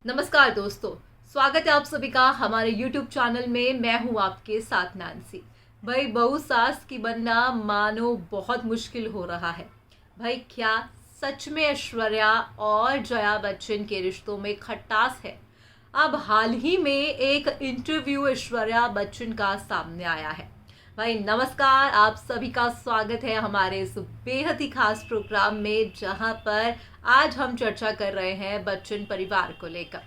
नमस्कार दोस्तों, स्वागत है आप सभी का हमारे YouTube चैनल में। मैं हूं आपके साथ नैन्सी। भाई बहू सास की बनना मानो बहुत मुश्किल हो रहा है। भाई क्या सच में ऐश्वर्या और जया बच्चन के रिश्तों में खटास है? अब हाल ही में एक इंटरव्यू ऐश्वर्या बच्चन का सामने आया है। भाई नमस्कार, आप सभी का स्वागत है हमारे इस बेहद ही खास प्रोग्राम में, जहां पर आज हम चर्चा कर रहे हैं बच्चन परिवार को लेकर।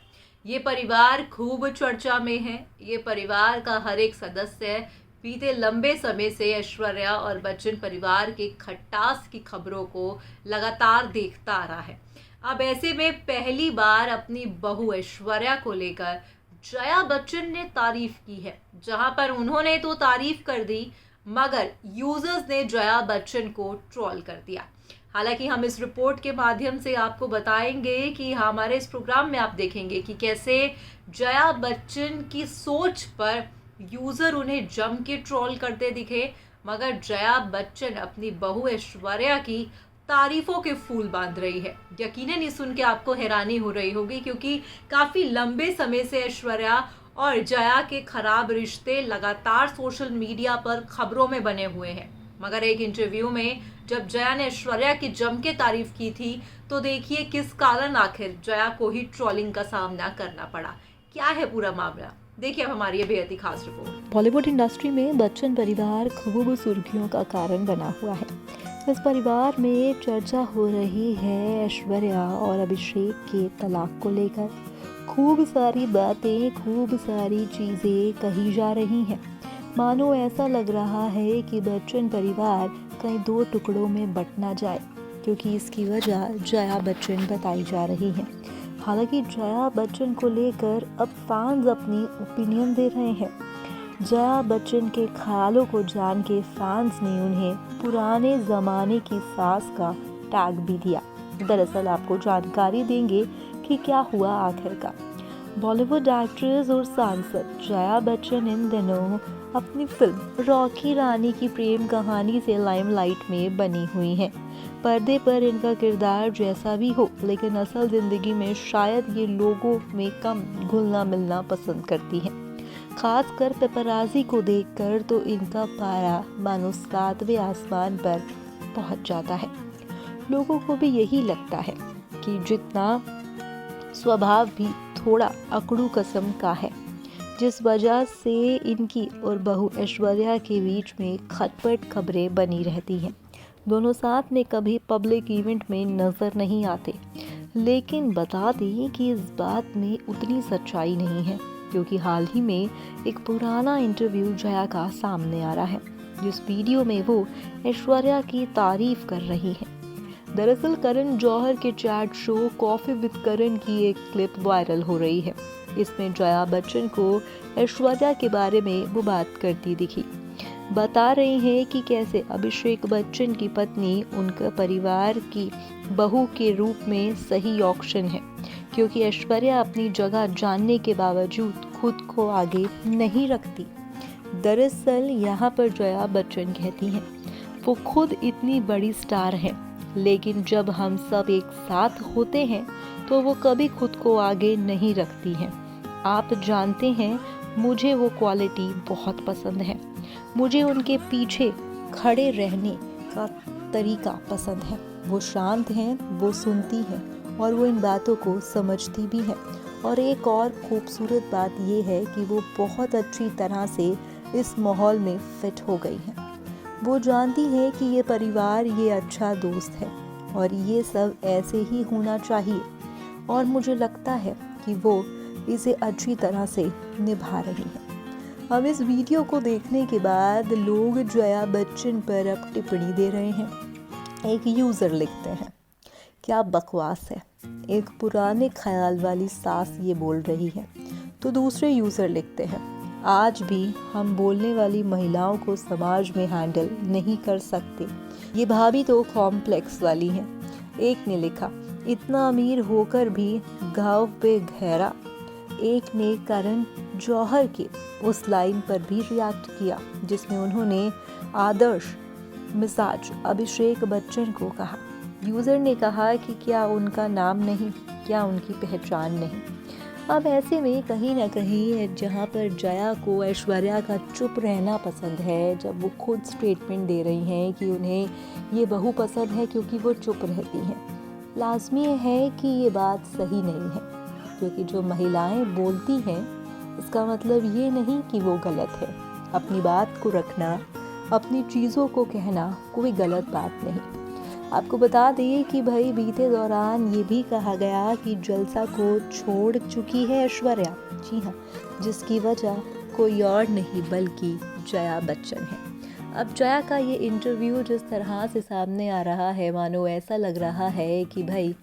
ये परिवार खूब चर्चा में है। ये परिवार का हर एक सदस्य बीते लंबे समय से ऐश्वर्या और बच्चन परिवार के खटास की खबरों को लगातार देखता आ रहा है। अब ऐसे में पहली बार अपनी बहू ऐश्वर्या को लेकर जया बच्चन ने तारीफ की है। जहां पर उन्होंने तो तारीफ कर दी, मगर यूजर्स ने जया बच्चन को ट्रोल कर दिया। हालांकि हम इस रिपोर्ट के माध्यम से आपको बताएंगे कि हमारे इस प्रोग्राम में आप देखेंगे कि कैसे जया बच्चन की सोच पर यूजर उन्हें जम के ट्रोल करते दिखे, मगर जया बच्चन अपनी बहू ऐश्वर्या की तारीफों के फूल बांध रही है। यकीनन ये सुन के आपको हैरानी हो रही होगी, क्योंकि काफी लंबे समय से ऐश्वर्या और जया के खराब रिश्ते लगातार सोशल मीडिया पर खबरों में बने हुए हैं। मगर एक इंटरव्यू में जब जया ने ऐश्वर्या की जम के तारीफ की थी, तो देखिए किस कारण आखिर जया को ही ट्रोलिंग का सामना करना पड़ा। क्या है पूरा मामला, देखिए अब हमारी ये बेहद ही खास रिपोर्ट। बॉलीवुड इंडस्ट्री में बच्चन परिवार खूब सुर्खियों का कारण बना हुआ है। इस परिवार में चर्चा हो रही है ऐश्वर्या और अभिषेक के तलाक को लेकर। खूब सारी बातें, खूब सारी चीजें कही जा रही हैं। मानो ऐसा लग रहा है कि बच्चन परिवार कहीं दो टुकड़ों में बंट ना जाए, क्योंकि इसकी वजह जया बच्चन बताई जा रही है। हालांकि जया बच्चन को लेकर अब फैंस अपनी ओपिनियन दे रहे हैं। जया बच्चन के ख्यालों को जान के फैंस ने उन्हें पुराने ज़माने की सास का टैग भी दिया। दरअसल आपको जानकारी देंगे कि क्या हुआ आखिरकार। बॉलीवुड एक्ट्रेस और सांसद जया बच्चन इन दिनों अपनी फिल्म रॉकी रानी की प्रेम कहानी से लाइमलाइट में बनी हुई हैं। पर्दे पर इनका किरदार जैसा भी हो, लेकिन असल जिंदगी में शायद ये लोगों में कम घुलना मिलना पसंद करती हैं। खासकर पेपराजी को देखकर तो इनका पारा मानो 7वें आसमान पर पहुंच जाता है। लोगों को भी यही लगता है कि जितना स्वभाव भी थोड़ा अकड़ू किस्म का है, जिस वजह से इनकी और बहू ऐश्वर्या के बीच में खटपट खबरें बनी रहती हैं। दोनों साथ में कभी पब्लिक इवेंट में नजर नहीं आते, लेकिन बता दें कि इस बात में उतनी सच्चाई नहीं है, क्योंकि हाल ही में एक पुराना इंटरव्यू जया का सामने आ रहा है, जिस वीडियो में वो ऐश्वर्या की तारीफ कर रही हैं। दरअसल करण जौहर के चैट शो कॉफी विद करण की एक क्लिप वायरल हो रही है। इसमें जया बच्चन को ऐश्वर्या के बारे में वो बात करती दिखी। बता रही हैं कि कैसे अभिषेक बच्चन की पत्नी उनका परिवार की बहू के रूप में सही ऑप्शन है, क्योंकि ऐश्वर्या अपनी जगह जानने के बावजूद खुद को आगे नहीं रखती। दरअसल यहाँ पर जया बच्चन कहती हैं वो खुद इतनी बड़ी स्टार हैं, लेकिन जब हम सब एक साथ होते हैं तो वो कभी खुद को आगे नहीं रखती हैं। आप जानते हैं, मुझे वो क्वालिटी बहुत पसंद है। मुझे उनके पीछे खड़े रहने का तरीका पसंद है। वो शांत हैं, वो सुनती हैं और वो इन बातों को समझती भी हैं। और एक और खूबसूरत बात ये है कि वो बहुत अच्छी तरह से इस माहौल में फिट हो गई हैं। वो जानती है कि ये परिवार ये अच्छा दोस्त है और ये सब ऐसे ही होना चाहिए, और मुझे लगता है कि वो इसे अच्छी तरह से निभा रही है। अब इस वीडियो को देखने के बाद लोग जया बच्चन पर अब टिप्पणी दे रहे हैं। एक यूज़र लिखते हैं, क्या बकवास है, एक पुराने ख्याल वाली सास ये बोल रही है। तो दूसरे यूज़र लिखते हैं, आज भी हम बोलने वाली महिलाओं को समाज में हैंडल नहीं कर सकते, ये भाभी तो कॉम्प्लेक्स वाली हैं। एक ने लिखा, इतना अमीर होकर भी घाव पे गहरा। एक ने करण जौहर के उस लाइन पर भी रिएक्ट किया, जिसमें उन्होंने आदर्श मिजाज अभिषेक बच्चन को कहा। यूज़र ने कहा कि क्या उनका नाम नहीं, क्या उनकी पहचान नहीं। अब ऐसे में कहीं ना कहीं जहाँ पर जया को ऐश्वर्या का चुप रहना पसंद है, जब वो खुद स्टेटमेंट दे रही हैं कि उन्हें ये बहू पसंद है क्योंकि वो चुप रहती हैं, लाजमी है कि ये बात सही नहीं है, क्योंकि जो महिलाएं बोलती हैं इसका मतलब ये नहीं कि वो गलत है। अपनी बात को रखना, अपनी चीज़ों को कहना कोई गलत बात नहीं। आपको बता दें कि भाई बीते दौरान ये भी कहा गया कि जलसा को छोड़ चुकी है ऐश्वर्या, जी हाँ, जिसकी वजह कोई और नहीं बल्कि जया बच्चन है। अब जया का ये इंटरव्यू जिस तरह से सामने आ रहा है, मानो ऐसा लग रहा है कि भाई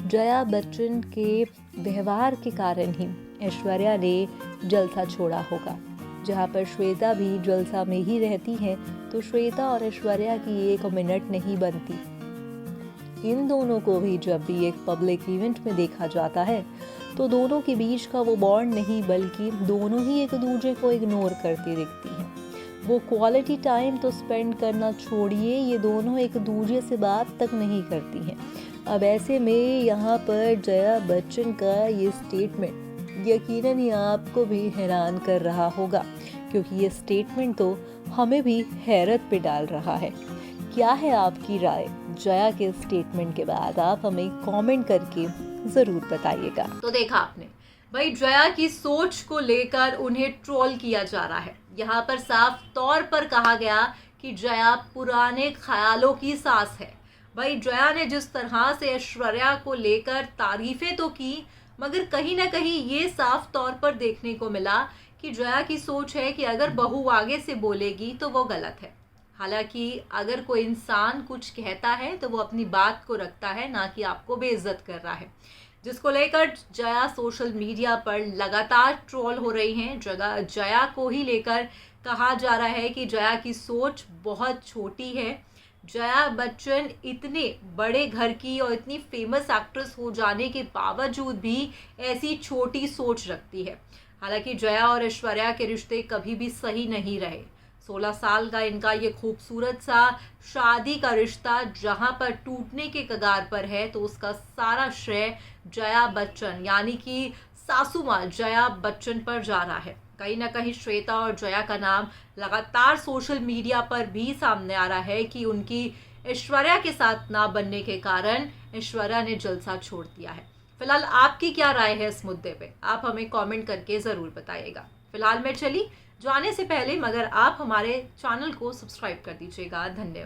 जया बच्चन के व्यवहार के कारण ही ऐश्वर्या ने जलसा छोड़ा होगा। जहाँ पर श्वेता भी जलसा में ही रहती हैं, तो श्वेता और ऐश्वर्या की एक मिनट नहीं बनती। इन दोनों को भी जब भी एक पब्लिक इवेंट में देखा जाता है तो दोनों के बीच का वो बॉन्ड नहीं बल्कि दोनों ही एक दूसरे को इग्नोर करती दिखती हैं। वो क्वालिटी टाइम तो स्पेंड करना छोड़िए, ये दोनों एक दूसरे से बात तक नहीं करती हैं। अब ऐसे में यहाँ पर जया बच्चन का ये स्टेटमेंट यकीनन ही आपको भी हैरान कर रहा होगा, क्योंकि ये स्टेटमेंट तो हमें भी हैरत पे डाल रहा है। क्या है आपकी राय जया के स्टेटमेंट के बाद? आप हमें कमेंट करके ज़रूर बताइएगा। तो देखा आपने भाई, जया की सोच को लेकर उन्हें ट्रोल किया जा रहा है। यहाँ पर साफ तौर पर कहा गया कि जया पुराने ख्यालों की सास है। भाई जया ने जिस तरह से ऐश्वर्या को लेकर तारीफें तो की, मगर कहीं ना कहीं ये साफ तौर पर देखने को मिला कि जया की सोच है कि अगर बहू आगे से बोलेगी तो वो गलत है। हालांकि अगर कोई इंसान कुछ कहता है तो वो अपनी बात को रखता है, ना कि आपको बेइज्जत कर रहा है, जिसको लेकर जया सोशल मीडिया पर लगातार ट्रोल हो रही हैं। जया को ही लेकर कहा जा रहा है कि जया की सोच बहुत छोटी है। जया बच्चन इतने बड़े घर की और इतनी फेमस एक्ट्रेस हो जाने के बावजूद भी ऐसी छोटी सोच रखती है। हालांकि जया और ऐश्वर्या के रिश्ते कभी भी सही नहीं रहे। 16 साल का इनका ये खूबसूरत सा शादी का रिश्ता जहां पर टूटने के कगार पर है, तो उसका सारा श्रेय जया बच्चन यानी कि सासू माँ जया बच्चन पर जा रहा है। कहीं ना कहीं श्वेता और जया का नाम लगातार सोशल मीडिया पर भी सामने आ रहा है कि उनकी ऐश्वर्या के साथ ना बनने के कारण ऐश्वर्या ने जलसा छोड़ दिया है। फिलहाल आपकी क्या राय है इस मुद्दे पे? आप हमें कमेंट करके ज़रूर बताइएगा। फिलहाल मैं चली जाने से पहले मगर आप हमारे चैनल को सब्सक्राइब कर दीजिएगा। धन्यवाद।